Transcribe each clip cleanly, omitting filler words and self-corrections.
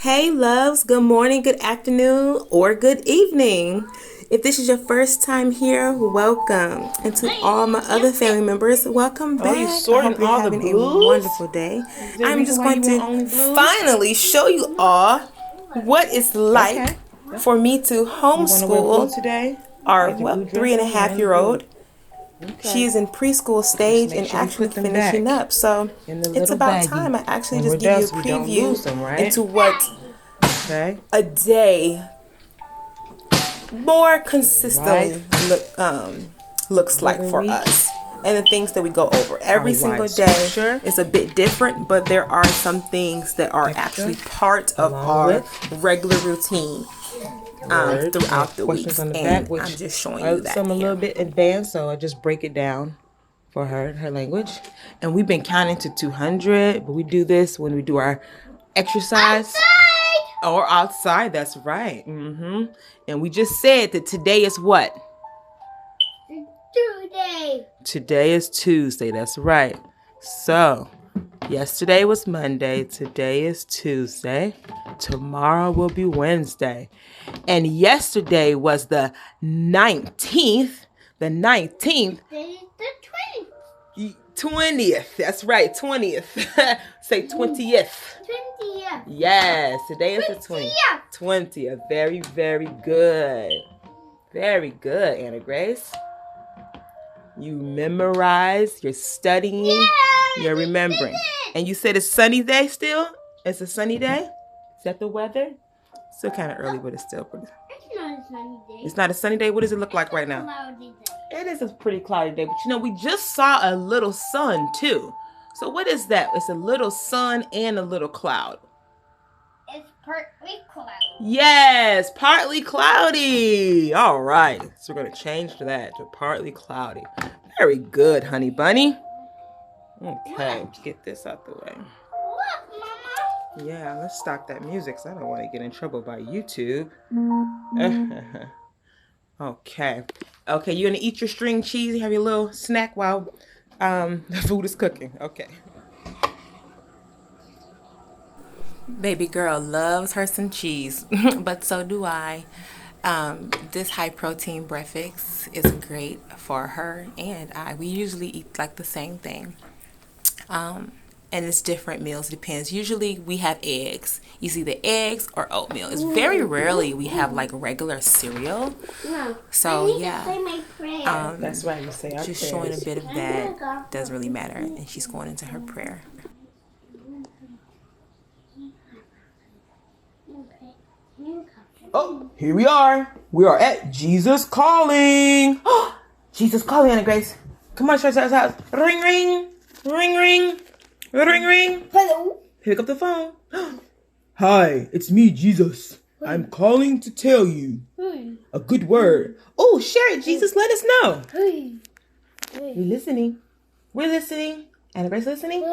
Hey loves, good morning, good afternoon, or good evening. If this is your first time here, welcome. And to all my other family members, welcome back. You I sorting hope you're all the having a blues? wonderful day. there a I'm reason just why going you want only to blues? finally show you all what it's like Okay. for me to You want to wear blue homeschool today? our Like the blue dress 3.5-year-old. Okay. She is in preschool stage make and sure we actually put them finishing back up. So in the it's little about baggie. time I actually When just we're give you a done, so we don't preview lose them, right? into what Okay. a day more consistently looks like for week. us, and the things that we go over every single day is a bit different, but there are some things that are actually part of our regular routine throughout the week, and I'm just showing you that some a here. little bit advanced, so I just break it down for her language. And we've been counting to 200, but we do this when we do our exercise or outside. That's right. And we just said that today is what? Today is Tuesday. That's right. So yesterday was Monday. Today is Tuesday. Tomorrow will be Wednesday. And yesterday was the 19th. The 19th. Today is the 20th. That's right. 20th. Say 20th. 20th. Yes. Today is the 20th. 20th. Very, very good. Very good, Anna Grace. You memorize, you're studying, you're remembering. And you said it's sunny day still? It's a sunny day? Is that the weather? Still kind of early, but it's still pretty. It's not a sunny day. It's not a sunny day? What does it look like right now? Cloudy day. It is a pretty cloudy day, but you know, we just saw a little sun too. So what is that? It's a little sun and a little cloud. It's partly cloudy. Yes, partly cloudy. All right. So we're going to change that to partly cloudy. Very good, honey bunny. Okay, let's get this out the way. Look, Mama. Yeah, let's stop that music so I don't want to get in trouble by YouTube. Okay. Okay, you're going to eat your string cheese and have your little snack while the food is cooking. Okay. Baby girl loves her some cheese, but so do I. This high protein breakfast is great for her and I. We usually eat like the same thing. And it's different meals, depends. Usually we have eggs. It's either eggs or oatmeal. It's very rarely we have like regular cereal. No. So yeah. I need to say my prayer. That's right, you say our Just prayers. showing a bit of that. Doesn't really matter. And she's going into her prayer. Oh, here we are. We are at Jesus Calling. Jesus Calling, Anna Grace. Come on, shout house. Ring, ring. Ring, ring. Ring, ring. Hello. Pick up the phone. Hi, it's me, Jesus. I'm calling to tell you a good word. Oh, share it, Jesus. Let us know. We're listening. We're listening. Anna Grace listening.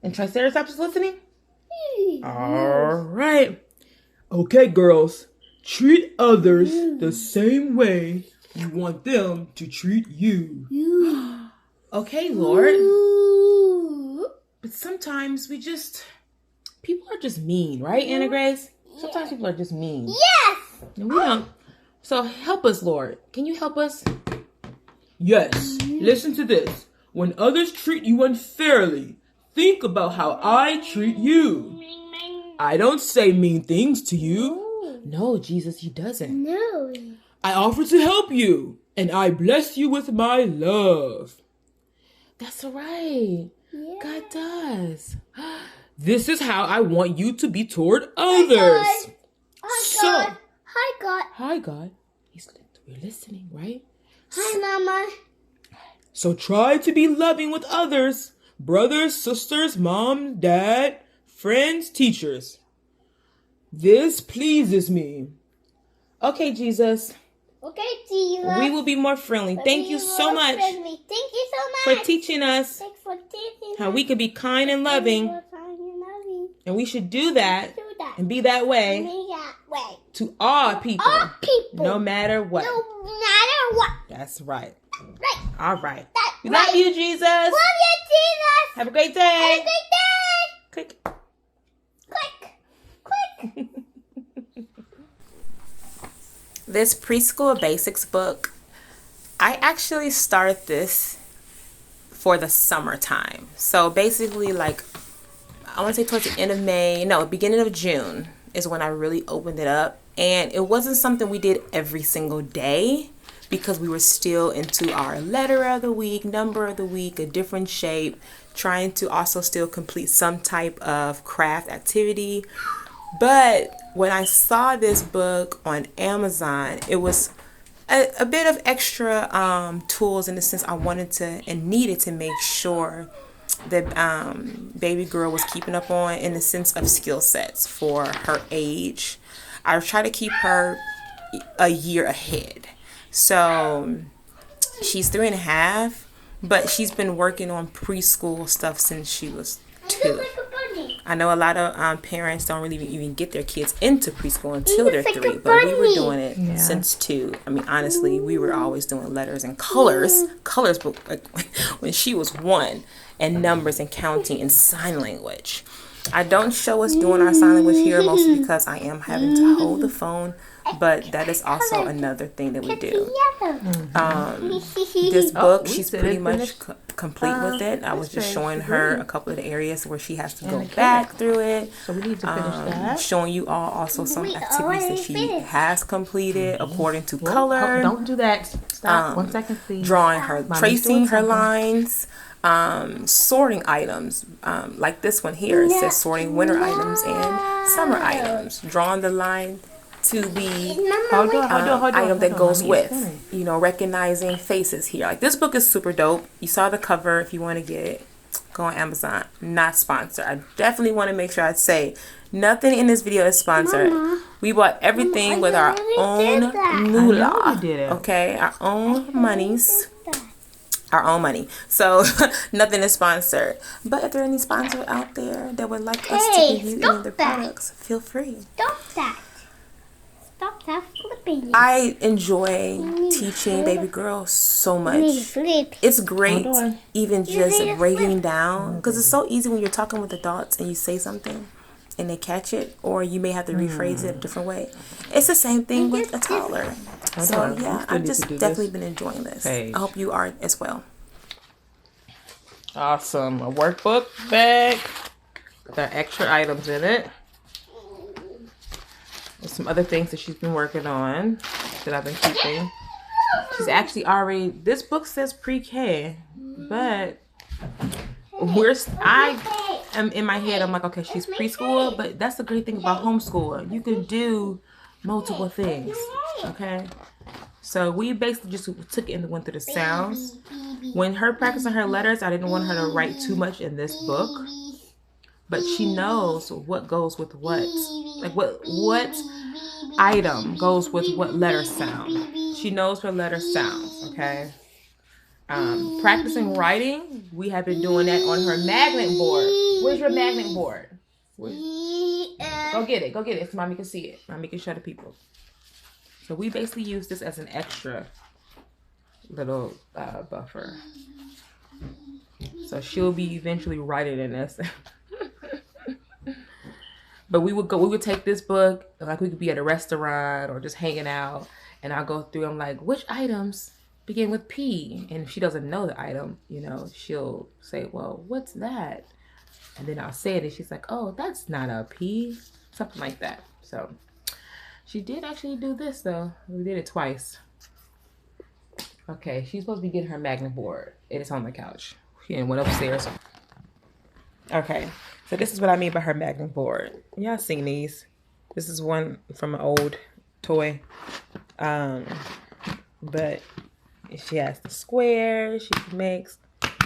And Triceratops is listening. All right. Okay, girls. Treat others the same way you want them to treat you. Okay, Lord. But sometimes people are just mean, right, Anna Grace? Sometimes people are just mean. Yes. And we don't. So help us, Lord. Can you help us? Yes. Listen to this. When others treat you unfairly, think about how I treat you. I don't say mean things to you. No, Jesus, he doesn't. No. I offer to help you, and I bless you with my love. That's right. Yeah. God does. This is how I want you to be toward others. Hi, God. Hi, God. Hi, God. We're listening, right? Hi, Mama. So try to be loving with others. Brothers, sisters, mom, dad, friends, teachers. This pleases me. Okay, Jesus. Okay, Jesus. We will be more friendly. Thank you so much. Thank you so much. For teaching us Thanks for teaching how us. we could be kind and loving. And we should do that and be that way to all people. All people. No matter what. No matter what. That's right. Right. All right. That's We love you, Jesus. Love you, Jesus. Have a great day. Have a great day. Click. Click. Click. This Preschool of Basics book, I actually started this for the summertime. So basically, like, I want to say towards the end of May, no, beginning of June is when I really opened it up. And it wasn't something we did every single day because we were still into our letter of the week, number of the week, a different shape, trying to also still complete some type of craft activity. But when I saw this book on Amazon, it was a bit of extra tools in the sense I wanted to and needed to make sure that baby girl was keeping up on in the sense of skill sets for her age. I try to keep her a year ahead. So she's 3.5, but she's been working on preschool stuff since she was 2. I know a lot of parents don't really even get their kids into preschool until they're 3, but we were doing it since 2. I mean, honestly, we were always doing letters and colors book like, when she was 1, and numbers and counting and sign language. I don't show us doing our sign language here, mostly because I am having to hold the phone, but that is also another thing that we do. This book, she's pretty much complete with it. I was just showing her a couple of the areas where she has to go back through it. So we need to finish that. Showing you all also some activities that she has completed according to color. Don't do that. Stop. 1 second, please. Drawing her, tracing her lines. Sorting items, like this one here. It says sorting winter items and summer items. Drawing the line to the item that goes with, you know, recognizing faces here. Like, this book is super dope. You saw the cover. If you want to get it, go on Amazon. Not sponsored. I definitely want to make sure I say nothing in this video is sponsored. We bought everything with our own moolah. Okay, our own monies. Our own money. So nothing is sponsored. But if there are any sponsors out there that would like us to review any of their products, feel free. Stop that. Stop that flipping. I enjoy teaching baby girls so much. It's great even just breaking down, because it's so easy when you're talking with adults and you say something and they catch it, or you may have to rephrase it a different way. It's the same thing with a toddler. So yeah, I've just definitely been enjoying this. I hope you are as well. Awesome. A workbook bag with our extra items in it. There's some other things that she's been working on that I've been keeping. She's actually already, this book says pre-K, but I am in my head, I'm like, okay, she's preschool, but that's the great thing about homeschool. You can do multiple things, okay? So we basically just took it and went through the sounds. When her practicing her letters, I didn't want her to write too much in this book, but she knows what goes with what. Like what item goes with what letter sound. She knows her letter sounds, okay? Practicing writing, we have been doing that on her magnet board. Where's your magnet board? Go get it so mommy can see it. Mommy can show the people. So we basically use this as an extra little buffer. So she'll be eventually writing in this. But we would take this book, like we could be at a restaurant or just hanging out, and I'll go through, I'm like, which items begin with P? And if she doesn't know the item, you know, she'll say, well, what's that? And then I'll say it and she's like, oh, that's not a P. Something like that. So she did actually do this though. We did it twice. Okay, she's supposed to be getting her magnet board. It is on the couch. She went upstairs. Okay, so this is what I mean by her magnet board. Y'all seen these? This is one from an old toy. But she has the square. She makes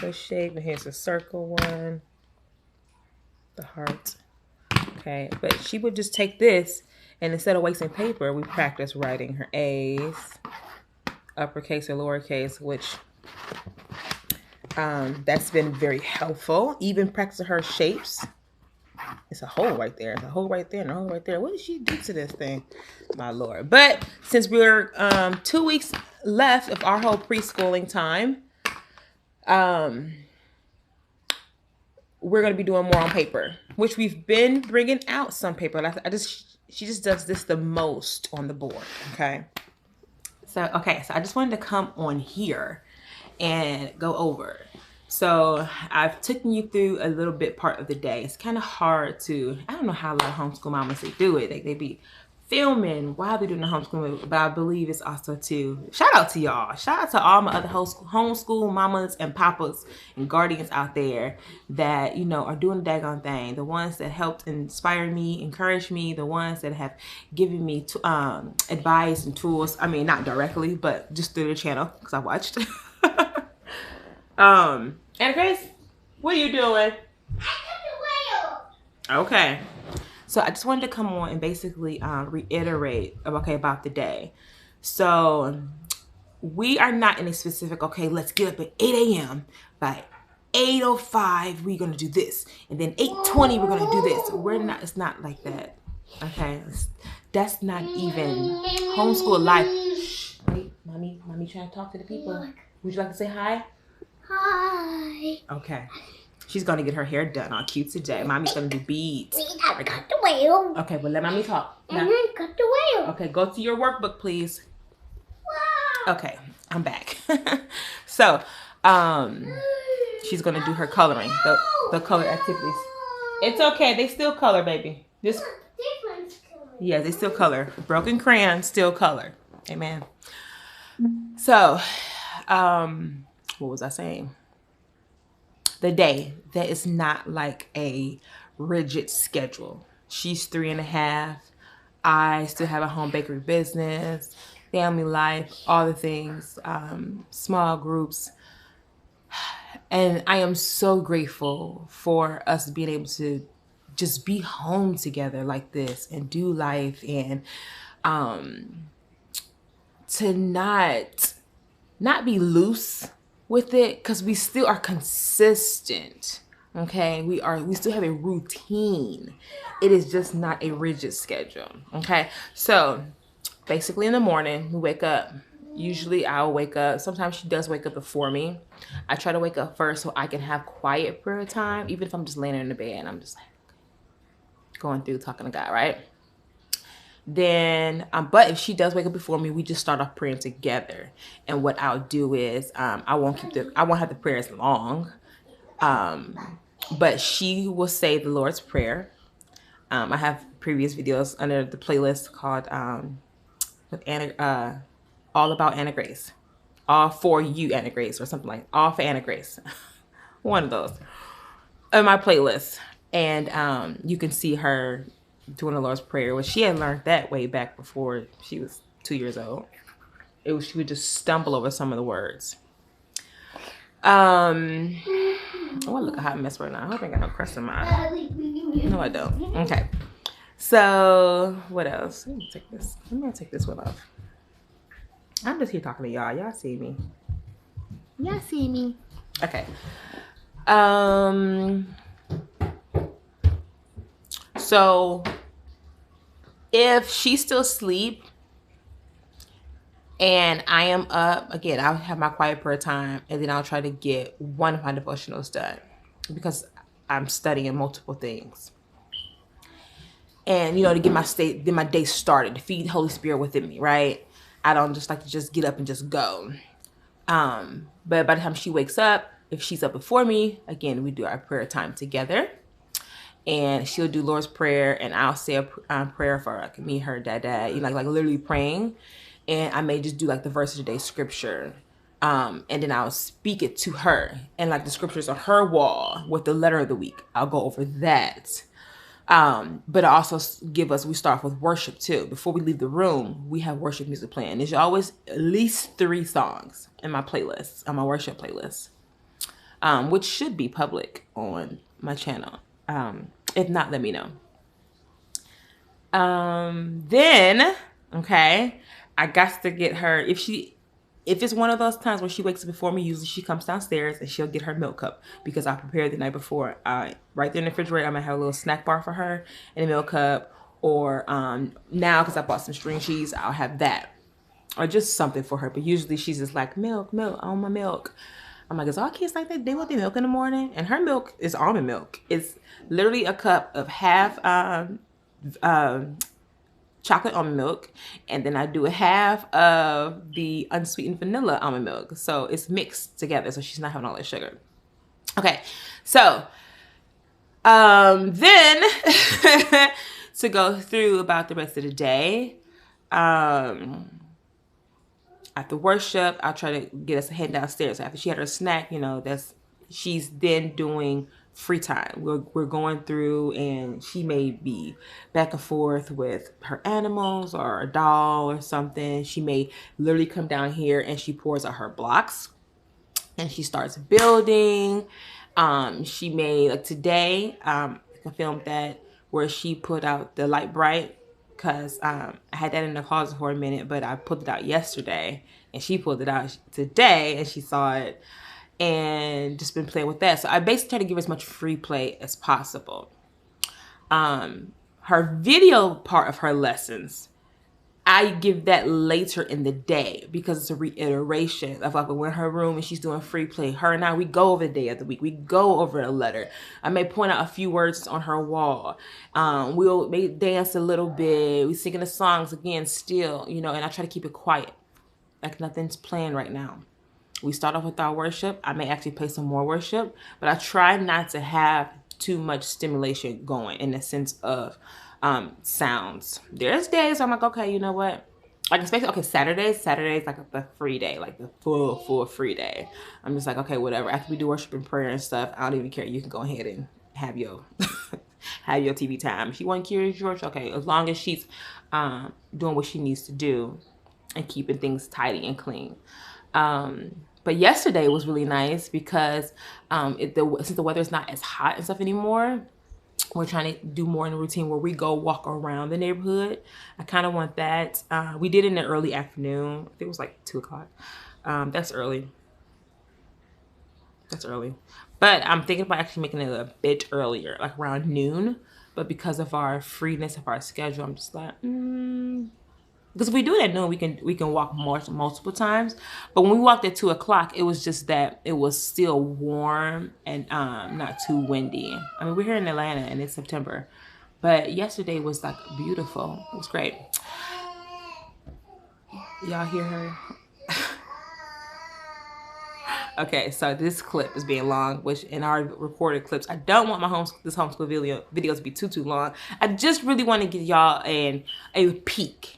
the shape. And here's the circle one. The heart. Okay, but she would just take this, and instead of wasting paper, we practice writing her A's, uppercase or lowercase, which that's been very helpful. Even practicing her shapes. It's a hole right there. It's a hole right there and a hole right there. What did she do to this thing? My Lord. But since we're 2 weeks left of our whole preschooling time, we're going to be doing more on paper. which we've been bringing out some paper. She just does this the most on the board, okay? So I just wanted to come on here and go over. So I've taken you through a little bit part of the day. It's kind of hard to, I don't know how a lot of homeschool mamas, they do it. They be filming while they're doing the homeschooling, but I believe it's also to, shout out to y'all. Shout out to all my other homeschool mamas and papas and guardians out there that, you know, are doing the daggone thing. The ones that helped inspire me, encourage me, the ones that have given me advice and tools. I mean, not directly, but just through the channel, because I watched. Anna Grace, what are you doing? Okay. So I just wanted to come on and basically reiterate about the day. So we are not in a specific, okay, let's get up at 8 a.m. By 8:05, we're going to do this. And then 8:20, we're going to do this. We're not, it's not like that. Okay. That's not even homeschool life. Shh, wait, mommy trying to talk to the people. Would you like to say hi? Hi. Okay. She's going to get her hair done all cute today. Mommy's going to do beads. I cut the wheel. Okay, well, let mommy talk. And I cut the wheel. Okay, go to your workbook, please. Wow. Okay, I'm back. So, she's going to do her coloring, the color activities. It's okay. They still color, baby. Yeah, they still color. Broken crayons still color. Amen. So, what was I saying? The day that is not like a rigid schedule. She's 3.5. I still have a home bakery business, family life, all the things, small groups. And I am so grateful for us being able to just be home together like this and do life, and to not be loose with it, because we still are consistent. Okay, we still have a routine. It is just not a rigid schedule. Okay, so basically in the morning we wake up. Usually I'll wake up. Sometimes she does wake up before me. I try to wake up first so I can have quiet prayer time, even if I'm just laying in the bed and I'm just like going through talking to God, right? Then, but if she does wake up before me, we just start off praying together. And what I'll do is, I won't have the prayers long. But she will say the Lord's Prayer. I have previous videos under the playlist called, with Anna, all about Anna Grace, all for you, Anna Grace, or something like all for Anna Grace. One of those in my playlist. And, you can see her doing the Lord's Prayer. Well, she had learned that way back before she was 2 years old. She would just stumble over some of the words. Oh, look at how I mess right now. I hope I ain't got no crust in my eye. No, I don't. Okay. So what else? Let me take this one off. I'm just here talking to y'all. Y'all see me. Y'all see me. Okay. So if she's still asleep and I am up, again, I'll have my quiet prayer time, and then I'll try to get one of my devotionals done because I'm studying multiple things. And, you know, to get my day started, to feed Holy Spirit within me, right? I don't just like to just get up and just go. But by the time she wakes up, if she's up before me, again, we do our prayer time together. And she'll do Lord's Prayer, and I'll say a prayer for like me, her, dad, you know, like literally praying. And I may just do like the verse of the day scripture. And then I'll speak it to her. And like the scriptures on her wall with the letter of the week, I'll go over that. But I also we start with worship too. Before we leave the room, we have worship music playing. There's always at least 3 songs in my playlist, on my worship playlist, which should be public on my channel. If not, let me know. Then, okay, I got to get her, if it's one of those times where she wakes up before me, usually she comes downstairs and she'll get her milk cup because I prepared the night before. Right there in the refrigerator, I'm gonna have a little snack bar for her and a milk cup, or now because I bought some string cheese, I'll have that, or just something for her. But usually she's just like, milk, I want my milk. I'm like, is all kids like that? They want their milk in the morning? And her milk is almond milk. It's literally a cup of half chocolate almond milk, and then I do a half of the unsweetened vanilla almond milk. So it's mixed together, so she's not having all that sugar. Okay, so then to go through about the rest of the day. After worship, I'll try to get us head downstairs. After she had her snack, she's then doing free time. We're going through, and she may be back and forth with her animals or a doll or something. She may literally come down here and she pours out her blocks and she starts building. She may, like today, I filmed that where she put out the light bright, because I had that in the closet for a minute, but I pulled it out yesterday and she pulled it out today and she saw it and just been playing with that. So I basically try to give her as much free play as possible. Her video part of her lessons, I give that later in the day because it's a reiteration of like when we're in her room and she's doing free play. Her and I, we go over the day of the week. We go over a letter. I may point out a few words on her wall. We'll maybe dance a little bit. We singing the songs again still, and I try to keep it quiet. Like nothing's playing right now. We start off with our worship. I may actually play some more worship, but I try not to have too much stimulation going in the sense of sounds. There's days I'm like, okay, you know what? Like especially Saturday's like the free day, like the full free day. I'm just like, okay, whatever. After we do worship and prayer and stuff, I don't even care. You can go ahead and have your have your TV time. If you want Curious George, okay, as long as she's doing what she needs to do and keeping things tidy and clean. But yesterday was really nice because since the weather is not as hot and stuff anymore, we're trying to do more in a routine where we go walk around the neighborhood. I kind of want that. We did it in the early afternoon. I think it was like 2 o'clock. That's early. But I'm thinking about actually making it a bit earlier, like around noon. But because of our freeness of our schedule, I'm just like, because if we do it at noon, we can walk multiple times. But when we walked at 2 o'clock, it was just that it was still warm and not too windy. I mean, we're here in Atlanta and it's September, but yesterday was like beautiful. It was great. Y'all hear her? Okay, so this clip is being long, which in our recorded clips, I don't want this homeschool video to be too long. I just really want to give y'all a peek.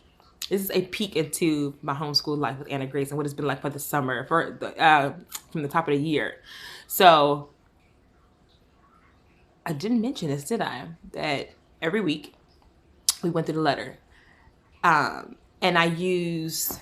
This is a peek into my homeschool life with Anna Grace and what it's been like for the summer, from the top of the year. So I didn't mention this, did I? That every week we went through the letter. And I use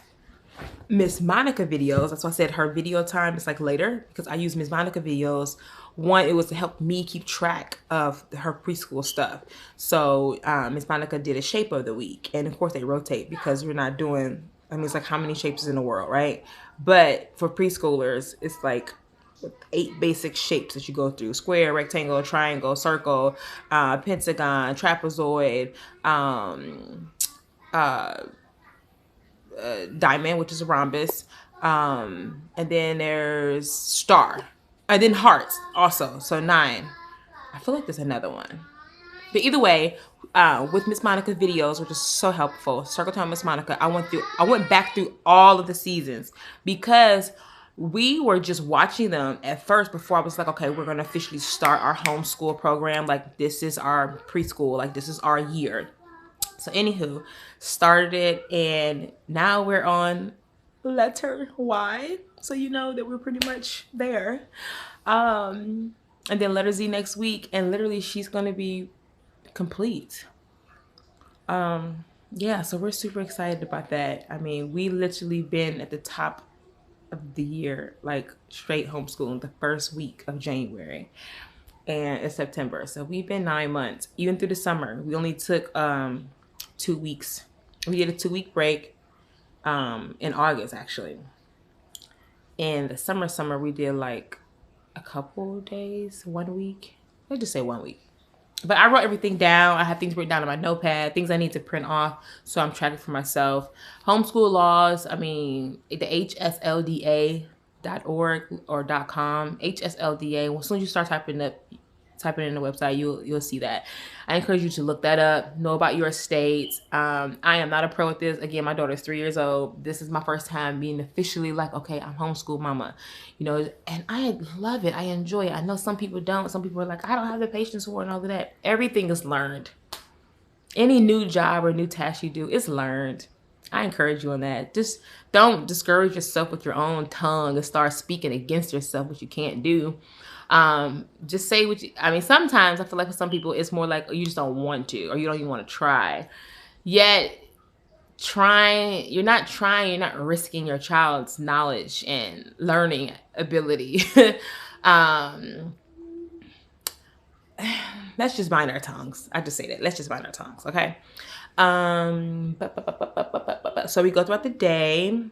Miss Monica videos. That's why I said her video time is like later, because I use Miss Monica videos. One, it was to help me keep track of her preschool stuff. So Miss Monica did a shape of the week. And of course they rotate because we're not doing, it's like how many shapes is in the world, right? But for preschoolers, it's like 8 basic shapes that you go through: square, rectangle, triangle, circle, pentagon, trapezoid, diamond, which is a rhombus, and then there's star, and then hearts also, so 9. I feel like there's another one, but either way, with Miss Monica's videos, which is so helpful, Circle Time Miss Monica, I went back through all of the seasons because we were just watching them at first before I was like, okay, we're gonna officially start our homeschool program. Like, this is our preschool, like this is our year. So anywho, started it, and now we're on letter Y. So you know that we're pretty much there. And then letter Z next week, and literally she's gonna be complete. Yeah, so we're super excited about that. I mean, we literally been at the top of the year, like straight homeschooling the first week of January. And it's September. So we've been 9 months, even through the summer. We only took 2 weeks. We did a 2-week break in August, actually. In the summer we did like a couple days, 1 week. Let's just say 1 week. But I wrote everything down. I have things written down on my notepad, things I need to print off, so I'm tracking for myself. Homeschool Laws, the HSLDA .org or .com, HSLDA. As soon as you start typing in the website, you'll see that. I encourage you to look that up, know about your state. I am not a pro at this. Again, my daughter's 3 years old. This is my first time being officially like, okay, I'm homeschool mama, and I love it. I enjoy it. I know some people don't. Some people are like, I don't have the patience for it and all of that. Everything is learned. Any new job or new task you do is learned. I encourage you on that. Just don't discourage yourself with your own tongue and start speaking against yourself, which you can't do. Just say what you, I mean, sometimes I feel like for some people, it's more like you just don't want to, or you don't even want to try. Yet, you're not risking your child's knowledge and learning ability. Let's just mind our tongues. I just say that. Let's just mind our tongues, okay? So we go throughout the day.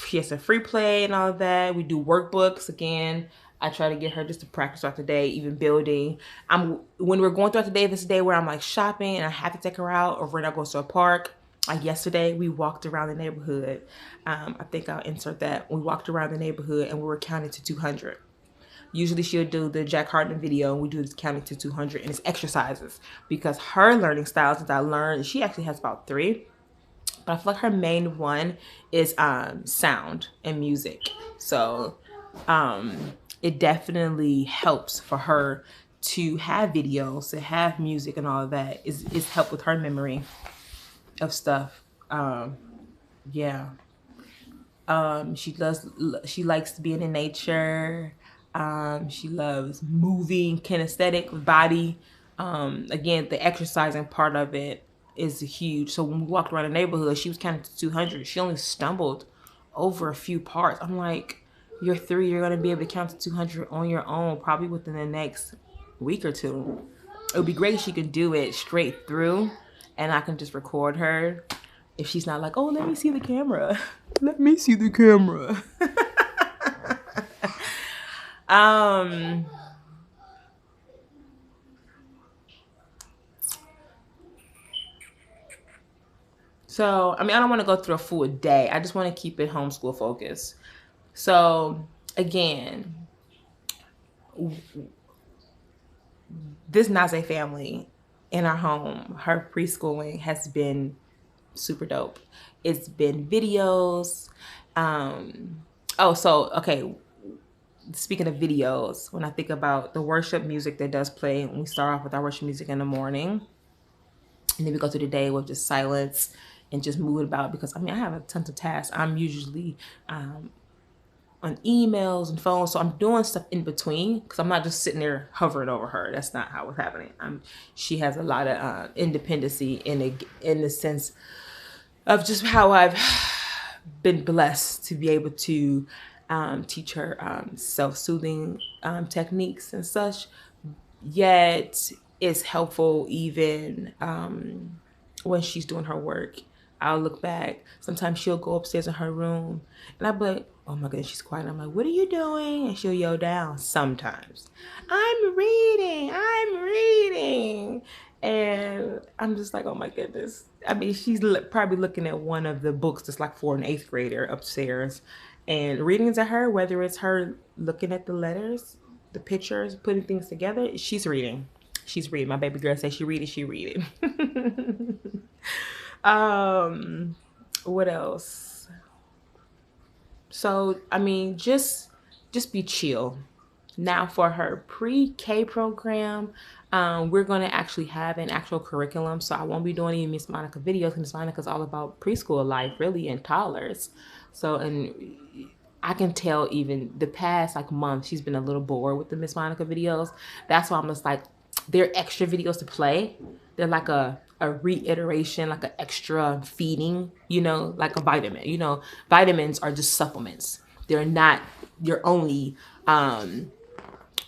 She has a free play and all of that. We do workbooks again. I try to get her just to practice throughout the day, even building. When we're going throughout the day, this day where I'm like shopping and I have to take her out, or we're not going to a park. Like yesterday, we walked around the neighborhood. I think I'll insert that. We walked around the neighborhood and we were counting to 200. Usually she'll do the Jack Hartman video and we do this counting to 200, and it's exercises because her learning styles that I learned, she actually has about 3, but I feel like her main one is sound and music. So it definitely helps for her to have videos, to have music and all of that. It's help with her memory of stuff. Yeah. She likes to be in nature. She loves moving, kinesthetic body. Again, the exercising part of it is huge. So when we walked around the neighborhood, she was counting to 200. She only stumbled over a few parts. I'm like, you're 3, you're going to be able to count to 200 on your own, probably within the next week or 2. It would be great if she could do it straight through and I can just record her. If she's not like, oh, let me see the camera. Let me see the camera. So, I mean, I don't want to go through a full day. I just want to keep it homeschool focus. So, again, this Naze family in our home, her preschooling has been super dope. It's been videos. Okay. Speaking of videos, when I think about the worship music that does play, we start off with our worship music in the morning. And then we go through the day with just silence and just moving about, because I have a ton of tasks. I'm usually on emails and phones, so I'm doing stuff in between because I'm not just sitting there hovering over her. That's not how it's happening. She has a lot of independency in the sense of just how I've been blessed to be able to teach her self-soothing techniques and such. Yet it's helpful even when she's doing her work. I'll look back. Sometimes she'll go upstairs in her room and I'll be like, oh my goodness, she's quiet. I'm like, what are you doing? And she'll yell down sometimes, I'm reading. And I'm just like, oh my goodness. She's probably looking at one of the books that's like for an 8th grader upstairs. And reading to her, whether it's her looking at the letters, the pictures, putting things together, she's reading. My baby girl says she reading. What else? So, just be chill. Now for her pre-K program, we're going to actually have an actual curriculum. So I won't be doing any Miss Monica videos. Miss Monica's all about preschool life, really, and toddlers. So, and I can tell even the past month, she's been a little bored with the Miss Monica videos. That's why I'm just like, they're extra videos to play. They're like a reiteration, like an extra feeding, like a vitamin. Vitamins are just supplements. They're not your only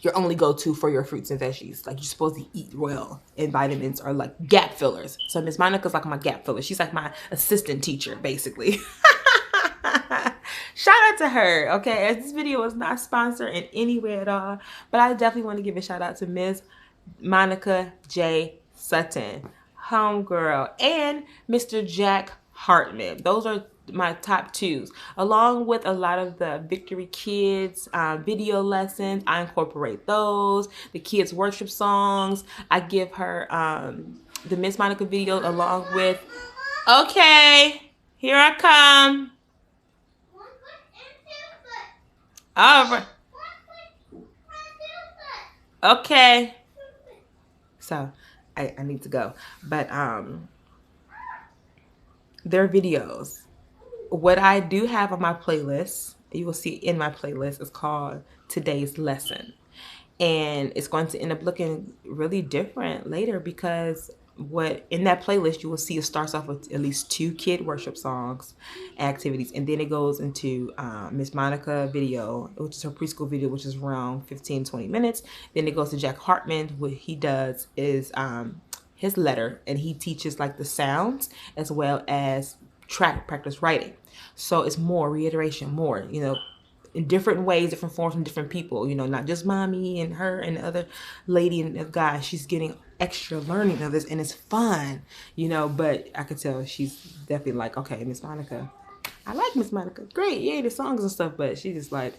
go-to for your fruits and veggies. Like, you're supposed to eat well, and vitamins are like gap fillers. So Miss Monica's like my gap filler. She's like my assistant teacher, basically. Shout out to her, okay? This video was not sponsored in any way at all, but I definitely want to give a shout out to Miss Monica J. Sutton, homegirl, and Mr. Jack Hartman. Those are my top 2s, along with a lot of the Victory Kids video lessons. I incorporate those, the kids worship songs. I give her the Miss Monica video along with, okay, here I come. All right. Okay. So I need to go, but their videos. What I do have on my playlist, you will see in my playlist, is called Today's Lesson. And it's going to end up looking really different later, because what in that playlist you will see, it starts off with at least 2 kid worship songs, activities, and then it goes into Miss Monica video, which is her preschool video, which is around 15-20 minutes. Then it goes to Jack Hartman. What he does is his letter, and he teaches like the sounds as well as practice writing. So it's more reiteration, more, in different ways, different forms from different people, not just mommy and her and the other lady and the guy. She's getting extra learning of this, and it's fun, but I could tell she's definitely like, okay, Miss Monica, I like Miss Monica, great, yay, the songs and stuff, but she's just like,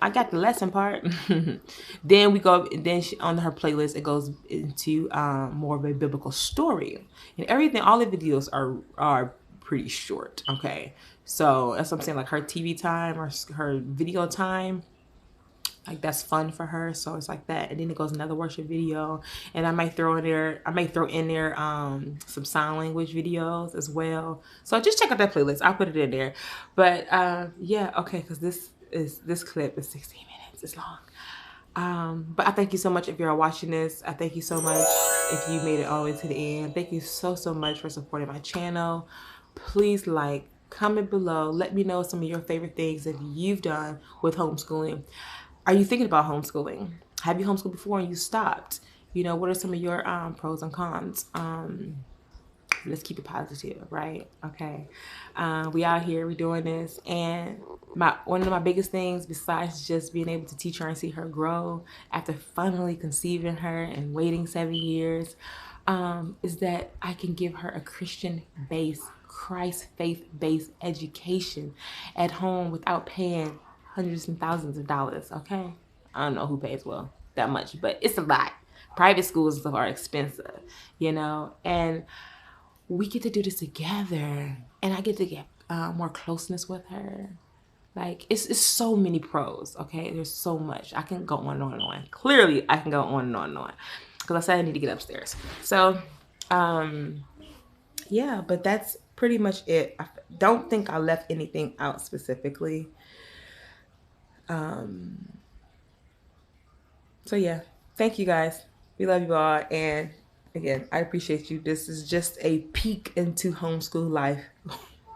I got the lesson part. Then we go, on her playlist, it goes into more of a biblical story, and everything, all the videos are pretty short, okay? So that's what I'm saying, like her TV time or her video time, like that's fun for her. So it's like that. And then it goes another worship video, and I might throw in there some sign language videos as well. So just check out that playlist. I'll put it in there. But yeah, okay, because this clip is 16 minutes. It's long. But I thank you so much if you're watching this. I thank you so much if you made it all the way to the end. Thank you so much for supporting my channel. Please like, comment below. Let me know some of your favorite things that you've done with homeschooling. Are you thinking about homeschooling? Have you homeschooled before and you stopped? What are some of your pros and cons? Let's keep it positive, right? Okay. We out here, we doing this. And one of my biggest things, besides just being able to teach her and see her grow after finally conceiving her and waiting 7 years, is that I can give her a Christian-based, Christ faith-based education at home without paying hundreds and thousands of dollars, okay? I don't know who pays well that much, but it's a lot. Private schools are expensive, and we get to do this together, and I get to get more closeness with her. Like, it's so many pros, okay? There's so much. I can go on and on and on. Clearly, I can go on and on and on, because I said I need to get upstairs. So, yeah, but that's pretty much it. I don't think I left anything out specifically. So yeah, thank you guys. We love you all. And again, I appreciate you. This is just a peek into homeschool life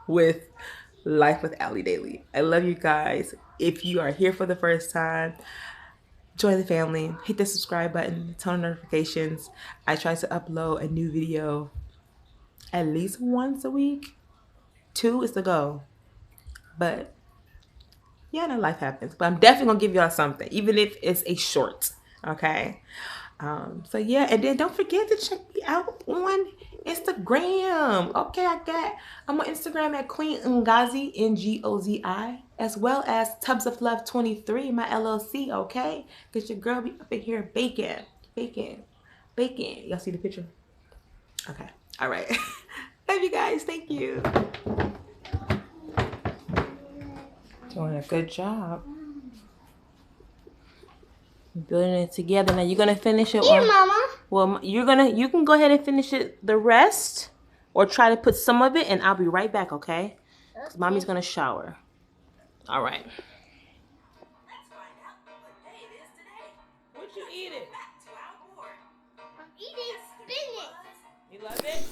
with Alli Daily. I love you guys. If you are here for the first time, join the family. Hit the subscribe button, turn on notifications. I try to upload a new video at least once a week. 2 is the goal. But yeah, no, life happens. But I'm definitely gonna give y'all something, even if it's a short. Okay. So yeah, and then don't forget to check me out on Instagram. Okay, I'm on Instagram at Queen Ngozi, Ngozi, as well as Tubs of Love 23, my LLC. Okay, cause your girl be up in here baking. Y'all see the picture? Okay. All right. Love you guys. Thank you. Doing a good job. Building it together. Now you're gonna finish it. Here, Mama. Well, you can go ahead and finish it the rest, or try to put some of it, and I'll be right back. Okay? Because Mommy's gonna shower. All right. Let's find out what day it is today. What you eating? Back to our board. I'm eating spinach. You love it?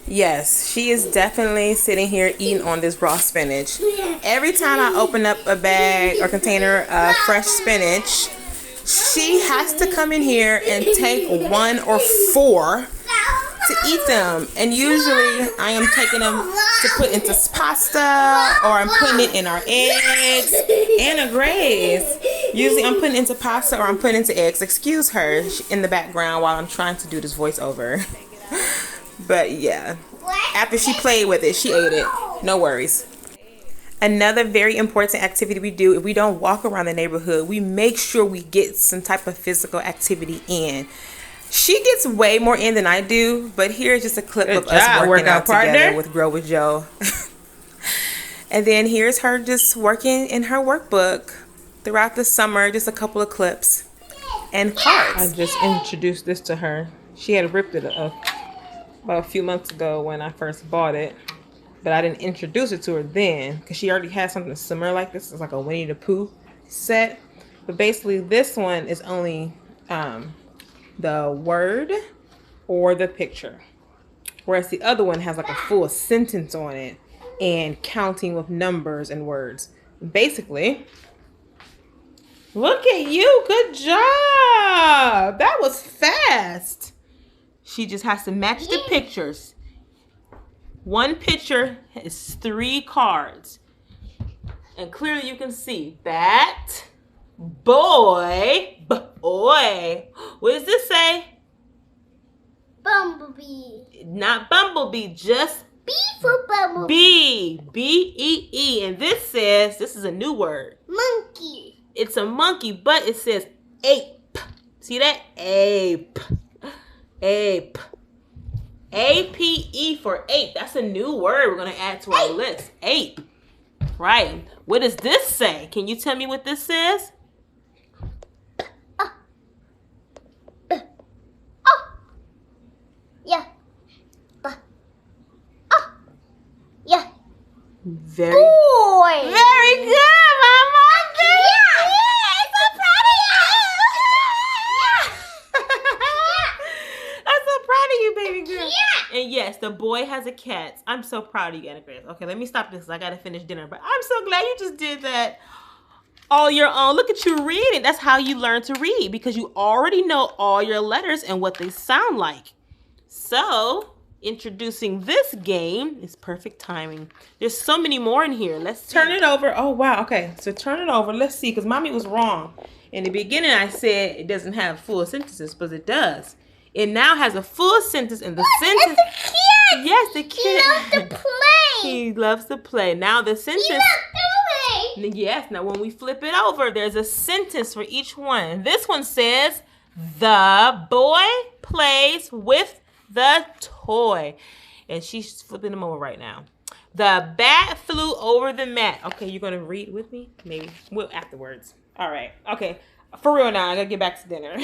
Yes, she is definitely sitting here eating on this raw spinach. Every time I open up a bag or container of fresh spinach, she has to come in here and take 1 or 4 to eat them. And usually I am taking them to put into pasta, or I'm putting it in our eggs and a graze. Usually I'm putting it into pasta or I'm putting it into eggs. Excuse her in the background while I'm trying to do this voiceover. But yeah. After she played with it, she ate it. No worries. Another very important activity we do, if we don't walk around the neighborhood, we make sure we get some type of physical activity in. She gets way more in than I do, but here's just a clip of us working out together with Grow with Joe. And then here's her just working in her workbook throughout the summer, just a couple of clips and cards. I just introduced this to her. She had ripped it about a few months ago when I first bought it. But I didn't introduce it to her then because she already had something similar like this. It's like a Winnie the Pooh set. But basically this one is only the word or the picture. Whereas the other one has like a full sentence on it and counting with numbers and words. Basically, look at you. Good job. That was fast. She just has to match the pictures. One picture is 3 cards. And clearly you can see bat, boy, boy. What does this say? Bumblebee. Not bumblebee, just B for bumblebee. B. B-E-E. And this says, this is a new word. Monkey. It's a monkey, but it says ape. See that? Ape. Ape. A-P-E for ape. That's a new word we're going to add to our list. Ape. Right. What does this say? Can you tell me what this says? Yeah. Yeah. Very Boy. Very good, Mama. Yeah. I'm so proud of you. I'm so proud of you, baby girl. Yeah. And yes, the boy has a cat. I'm so proud of you, Anna Grace. Okay, let me stop this. I got to finish dinner. But I'm so glad you just did that all your own. Look at you reading. That's how you learn to read because you already know all your letters and what they sound like. So, introducing this game is perfect timing. There's so many more in here. Let's turn it over. Oh, wow. Okay, so turn it over. Let's see, because Mommy was wrong. In the beginning, I said it doesn't have full sentences, but it does. It now has a full sentence, and the sentence... It's a kid. Yes, the kid. He loves to play. He loves to play. Now the sentence... He loves to play. Yes, now when we flip it over, there's a sentence for each one. This one says, the boy plays with the toy. And she's flipping them over right now. The bat flew over the mat. Okay, you're going to read with me? Maybe. Well, afterwards. All right. Okay. For real now, I got to get back to dinner.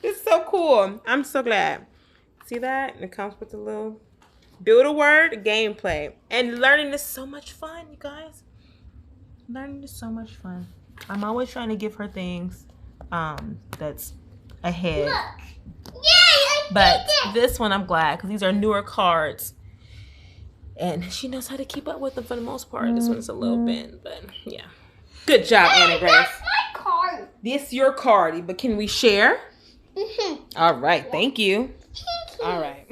This is so cool. I'm so glad. See that? And it comes with a little build a word, gameplay. And learning is so much fun, you guys. Learning is so much fun. I'm always trying to give her things that's ahead. Look. Yay, But this one I'm glad because these are newer cards. And she knows how to keep up with them for the most part. This one's a little bit, but yeah. Good job, Anna Grace. That's my card. This your card, but can we share? Mm-hmm. All right, thank you. All right.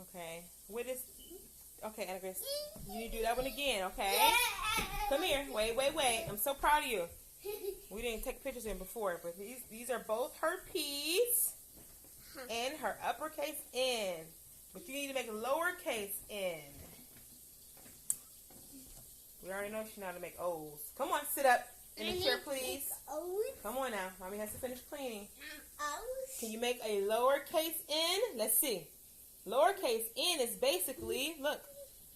Okay. Okay, Anna Grace. You need to do that one again, okay? Come here. Wait. I'm so proud of you. We didn't take pictures in before, but these are both her P's and her uppercase N. But you need to make a lowercase N. We already know she knows how to make O's. Come on, sit up in the chair, please. Come on now. Mommy has to finish cleaning. Can you make a lowercase N? Let's see. Lowercase N is basically, look,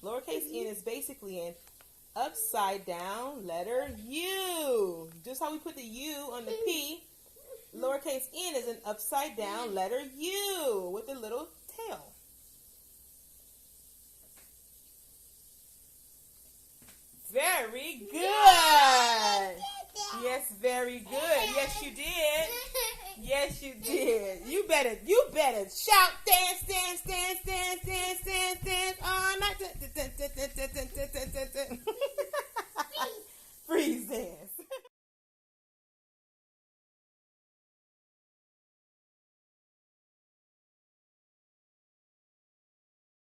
lowercase N is basically an upside down letter U. Just how we put the U on the P, lowercase N is an upside down letter U with a little tail. Very good. Yes, very good. Yes, you did. Yes, you did. You better shout, dance all night. Freeze then.